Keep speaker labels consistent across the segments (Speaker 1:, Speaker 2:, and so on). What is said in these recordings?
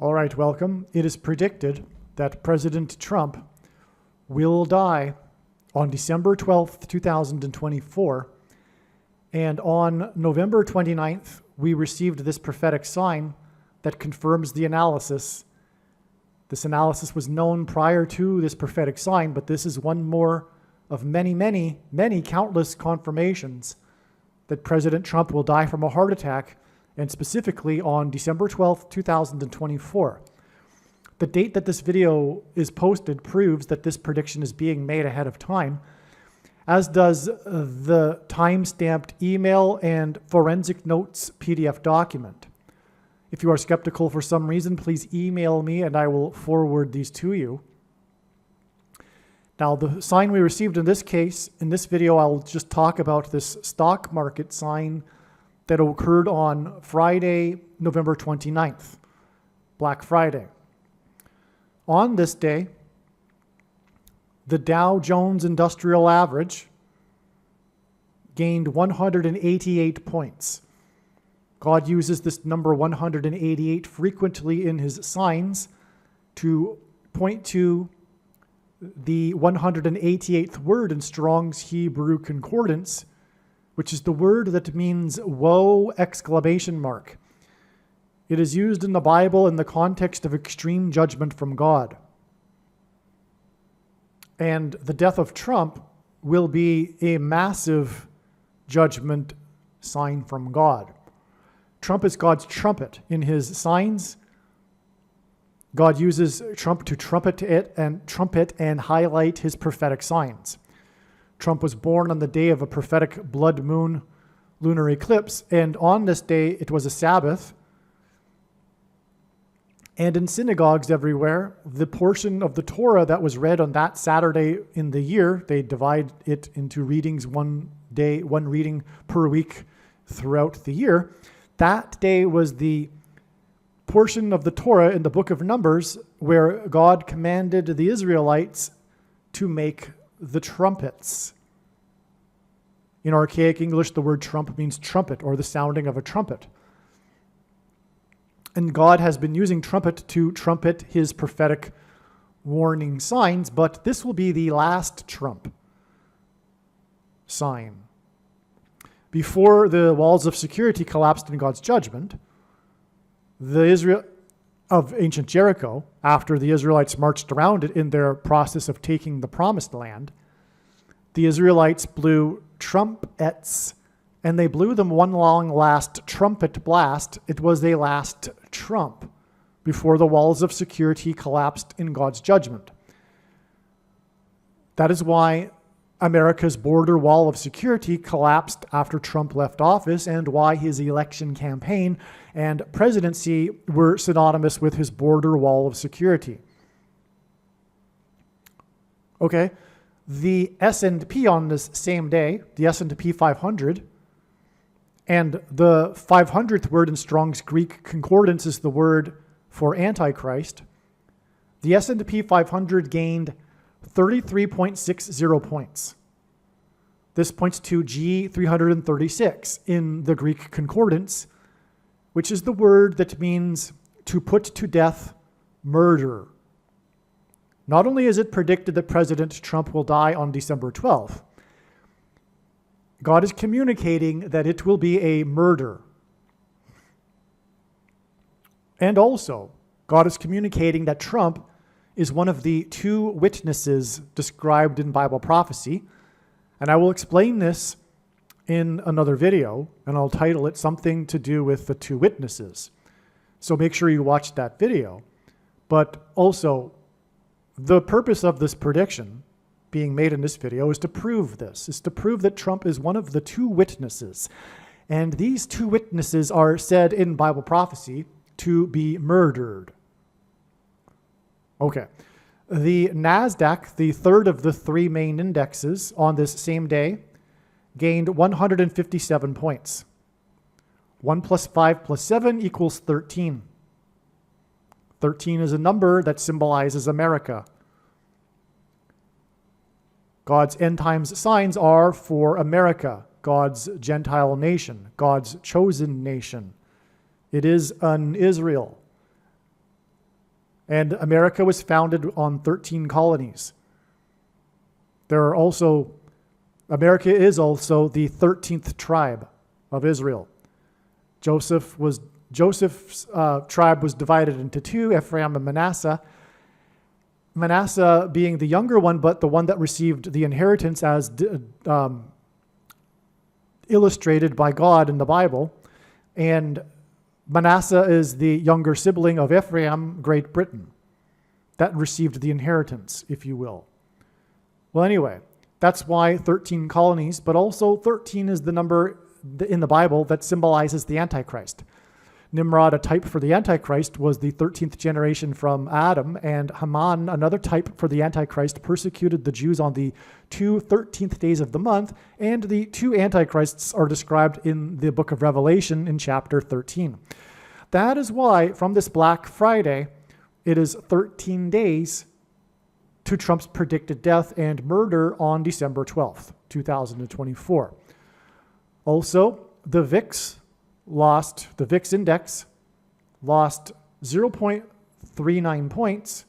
Speaker 1: All right, welcome. It is predicted that President Trump will die on December 12th, 2024. And on November 29th, we received this prophetic sign that confirms the analysis. This analysis was known prior to this prophetic sign, but this is one more of many, countless confirmations that President Trump will die from a heart attack, and specifically on December 12th, 2024. The date that this video is posted proves that this prediction is being made ahead of time, as does the time-stamped email and forensic notes PDF document. If you are skeptical for some reason, please email me and I will forward these to you. Now, the sign we received in this case, in this video, I'll just talk about this stock market sign that occurred on Friday, November 29th, Black Friday. On this day, the Dow Jones Industrial Average gained 188 points. God uses this number 188 frequently in his signs to point to the 188th word in Strong's Hebrew Concordance, which is the word that means woe! Exclamation mark. It is used in the Bible in the context of extreme judgment from God. And the death of Trump will be a massive judgment sign from God. Trump is God's trumpet. In his signs, God uses Trump to trumpet and highlight his prophetic signs. Trump was born on the day of a prophetic blood moon lunar eclipse, and on this day it was a Sabbath. And in synagogues everywhere, the portion of the Torah that was read on that Saturday in the year, they divide it into readings, one reading per week throughout the year. That day was the portion of the Torah in the book of Numbers where God commanded the Israelites to make the trumpets. In archaic English, the word trump means trumpet, or the sounding of a trumpet. And God has been using trumpet to trumpet his prophetic warning signs, but this will be the last trump sign. Before the walls of security collapsed in God's judgment, the Israel of ancient Jericho, after the Israelites marched around it in their process of taking the promised land, the Israelites blew trumpets, and they blew them one long last trumpet blast. It was a last trump before the walls of security collapsed in God's judgment. That is why America's border wall of security collapsed after Trump left office, and why his election campaign and presidency were synonymous with his border wall of security. Okay, the S&P on this same day, the S&P 500, and the 500th word in Strong's Greek Concordance is the word for Antichrist. The S&P 500 gained 33.60 points. This points to G336 in the Greek Concordance, which is the word that means to put to death, murder. Not only is it predicted that President Trump will die on December 12th, God is communicating that it will be a murder. And also, God is communicating that Trump is one of the two witnesses described in Bible prophecy. And I will explain this in another video, and I'll title it something to do with the two witnesses. So make sure you watch that video. But also, the purpose of this prediction being made in this video is to prove this, is to prove that Trump is one of the two witnesses. And these two witnesses are said in Bible prophecy to be murdered. Okay. The NASDAQ, the third of the three main indexes on this same day, gained 157 points. 1 plus 5 plus 7 equals 13. 13 is a number that symbolizes America. God's end times signs are for America, God's Gentile nation, God's chosen nation. It is an Israel. And America was founded on 13 colonies. America is also the 13th tribe of Israel. Joseph's tribe was divided into two, Ephraim and Manasseh. Manasseh being the younger one, but the one that received the inheritance as illustrated by God in the Bible. And Manasseh is the younger sibling of Ephraim, Great Britain, that received the inheritance, if you will. Well, anyway, that's why 13 colonies, but also 13 is the number in the Bible that symbolizes the Antichrist. Nimrod, a type for the Antichrist, was the 13th generation from Adam, and Haman, another type for the Antichrist, persecuted the Jews on the 13th days of the month, and the two Antichrists are described in the book of Revelation in chapter 13. That is why, from this Black Friday, it is 13 days to Trump's predicted death and murder on December 12th, 2024. Also, the VIX index lost 0.39 points,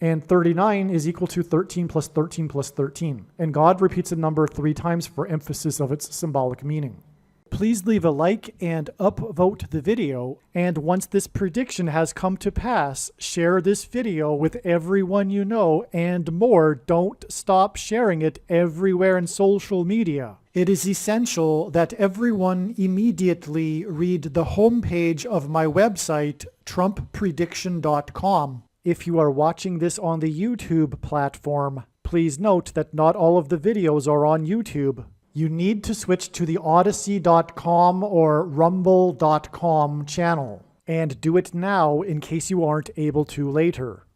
Speaker 1: and 39 is equal to 13 plus 13 plus 13. And God repeats the number 3 times for emphasis of its symbolic meaning. Please leave a like and upvote the video. And once this prediction has come to pass, share this video with everyone you know, and more. Don't stop sharing it everywhere in social media. It is essential that everyone immediately read the homepage of my website, TrumpPrediction.com. If you are watching this on the YouTube platform, please note that not all of the videos are on YouTube. You need to switch to the Odyssey.com or Rumble.com channel, and do it now in case you aren't able to later.